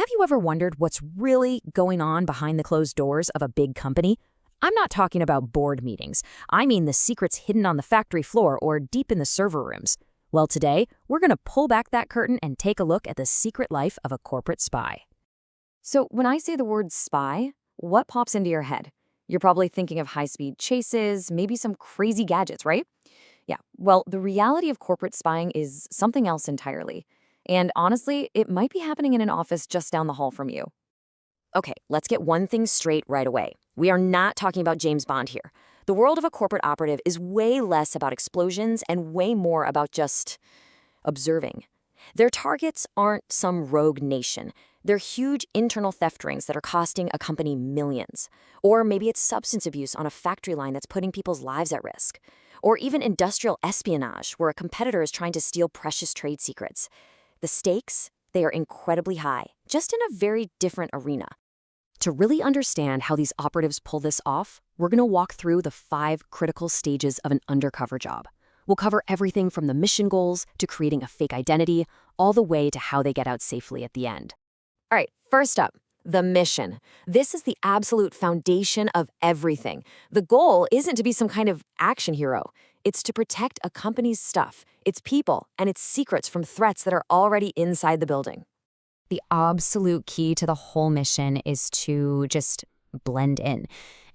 Have you ever wondered what's really going on behind the closed doors of a big company? I'm not talking about board meetings. I mean the secrets hidden on the factory floor or deep in the server rooms. Well, today, we're going to pull back that curtain and take a look at the secret life of a corporate spy. So when I say the word spy, what pops into your head? You're probably thinking of high-speed chases, maybe some crazy gadgets, right? Yeah, well, the reality of corporate spying is something else entirely. And honestly, it might be happening in an office just down the hall from you. Okay, let's get one thing straight right away. We are not talking about James Bond here. The world of a corporate operative is way less about explosions and way more about just observing. Their targets aren't some rogue nation. They're huge internal theft rings that are costing a company millions. Or maybe it's substance abuse on a factory line that's putting people's lives at risk. Or even industrial espionage, where a competitor is trying to steal precious trade secrets. The stakes, they are incredibly high, just in a very different arena. To really understand how these operatives pull this off, we're going to walk through the 5 critical stages of an undercover job. We'll cover everything from the mission goals to creating a fake identity, all the way to how they get out safely at the end. All right, first up, the mission. This is the absolute foundation of everything. The goal isn't to be some kind of action hero. It's to protect a company's stuff, its people, and its secrets from threats that are already inside the building. The absolute key to the whole mission is to just blend in.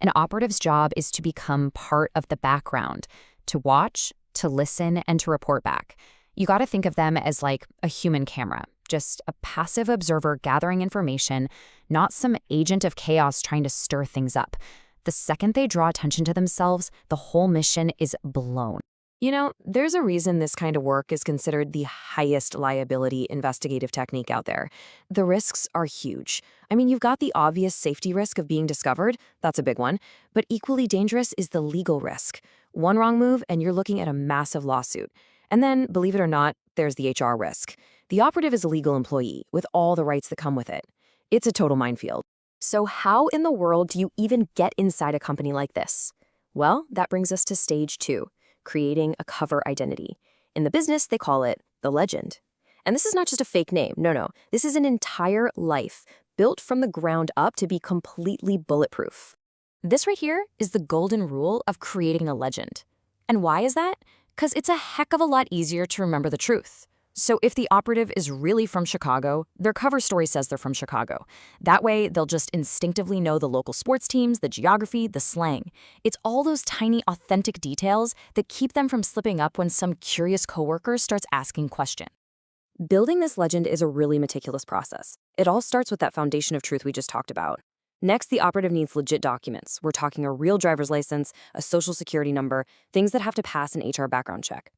An operative's job is to become part of the background, to watch, to listen, and to report back. You got to think of them as like a human camera, just a passive observer gathering information, not some agent of chaos trying to stir things up. The second they draw attention to themselves, the whole mission is blown. You know, there's a reason this kind of work is considered the highest liability investigative technique out there. The risks are huge. I mean, you've got the obvious safety risk of being discovered. That's a big one. But equally dangerous is the legal risk. One wrong move, and you're looking at a massive lawsuit. And then, believe it or not, there's the HR risk. The operative is a legal employee with all the rights that come with it. It's a total minefield. So how in the world do you even get inside a company like this? Well, that brings us to stage 2. Creating a cover identity. In the business, they call it the legend. And this is not just a fake name. No. This is an entire life built from the ground up to be completely bulletproof. This right here is the golden rule of creating a legend. And why is that? Because it's a heck of a lot easier to remember the truth. So if the operative is really from Chicago, their cover story says they're from Chicago. That way, they'll just instinctively know the local sports teams, the geography, the slang. It's all those tiny, authentic details that keep them from slipping up when some curious coworker starts asking questions. Building this legend is a really meticulous process. It all starts with that foundation of truth we just talked about. Next, the operative needs legit documents. We're talking a real driver's license, a social security number, things that have to pass an HR background check.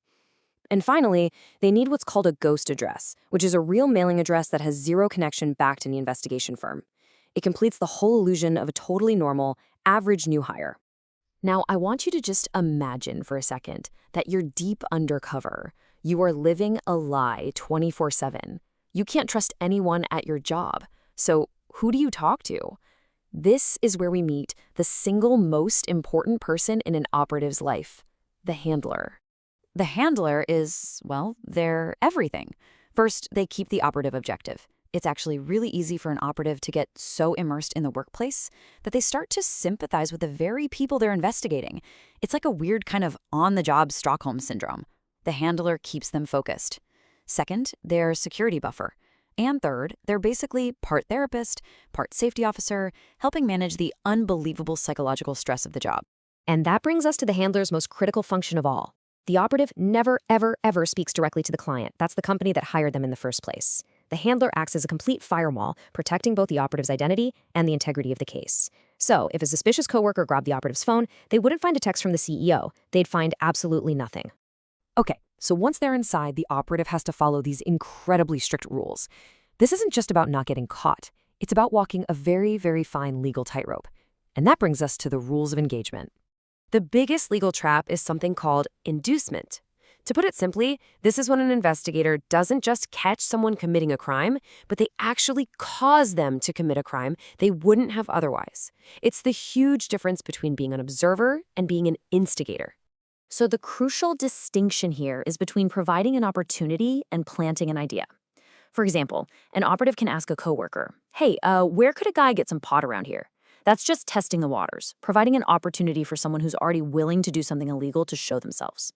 And finally, they need what's called a ghost address, which is a real mailing address that has zero connection back to the investigation firm. It completes the whole illusion of a totally normal, average new hire. Now, I want you to just imagine for a second that you're deep undercover. You are living a lie 24/7. You can't trust anyone at your job. So who do you talk to? This is where we meet the single most important person in an operative's life, the handler. The handler is, well, they're everything. First, they keep the operative objective. It's actually really easy for an operative to get so immersed in the workplace that they start to sympathize with the very people they're investigating. It's like a weird kind of on-the-job Stockholm syndrome. The handler keeps them focused. Second, they're security buffer. And third, they're basically part therapist, part safety officer, helping manage the unbelievable psychological stress of the job. And that brings us to the handler's most critical function of all. The operative never, ever speaks directly to the client. That's the company that hired them in the first place. The handler acts as a complete firewall, protecting both the operative's identity and the integrity of the case. So, if a suspicious coworker grabbed the operative's phone, they wouldn't find a text from the CEO. They'd find absolutely nothing. Okay, so once they're inside, the operative has to follow these incredibly strict rules. This isn't just about not getting caught. It's about walking a very, very fine legal tightrope. And that brings us to the rules of engagement. The biggest legal trap is something called inducement. To put it simply, this is when an investigator doesn't just catch someone committing a crime, but they actually cause them to commit a crime they wouldn't have otherwise. It's the huge difference between being an observer and being an instigator. So the crucial distinction here is between providing an opportunity and planting an idea. For example, an operative can ask a coworker, hey, where could a guy get some pot around here? That's just testing the waters, providing an opportunity for someone who's already willing to do something illegal to show themselves.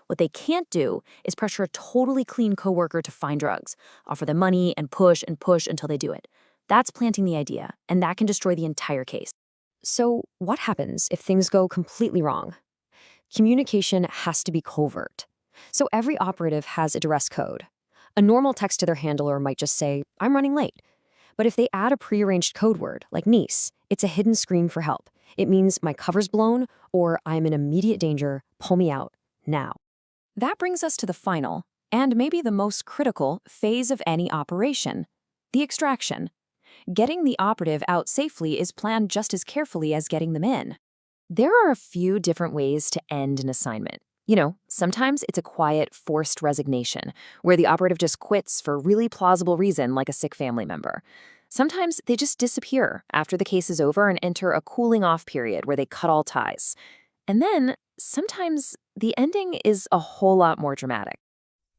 What they can't do is pressure a totally clean coworker to find drugs, offer them money, and push until they do it. That's planting the idea, and that can destroy the entire case. So, what happens if things go completely wrong? Communication has to be covert. So, every operative has a dress code. A normal text to their handler might just say, "I'm running late." But if they add a prearranged code word, like niece, it's a hidden scream for help. It means my cover's blown or I'm in immediate danger, pull me out, now. That brings us to the final, and maybe the most critical, phase of any operation: the extraction. Getting the operative out safely is planned just as carefully as getting them in. There are a few different ways to end an assignment. Sometimes it's a quiet, forced resignation, where the operative just quits for a really plausible reason, like a sick family member. Sometimes they just disappear after the case is over and enter a cooling-off period where they cut all ties. And then, sometimes, the ending is a whole lot more dramatic.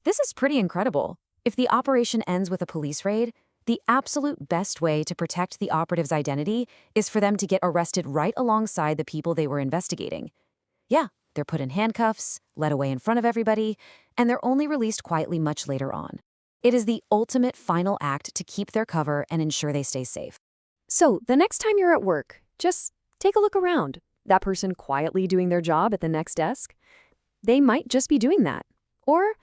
This is pretty incredible. If the operation ends with a police raid, the absolute best way to protect the operative's identity is for them to get arrested right alongside the people they were investigating. Yeah, they're put in handcuffs, led away in front of everybody, and they're only released quietly much later on. It is the ultimate final act to keep their cover and ensure they stay safe. So, the next time you're at work, just take a look around. That person quietly doing their job at the next desk? They might just be doing that. Or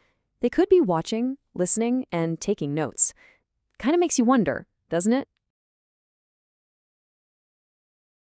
they could be watching, listening, and taking notes. Kind of makes you wonder, doesn't it?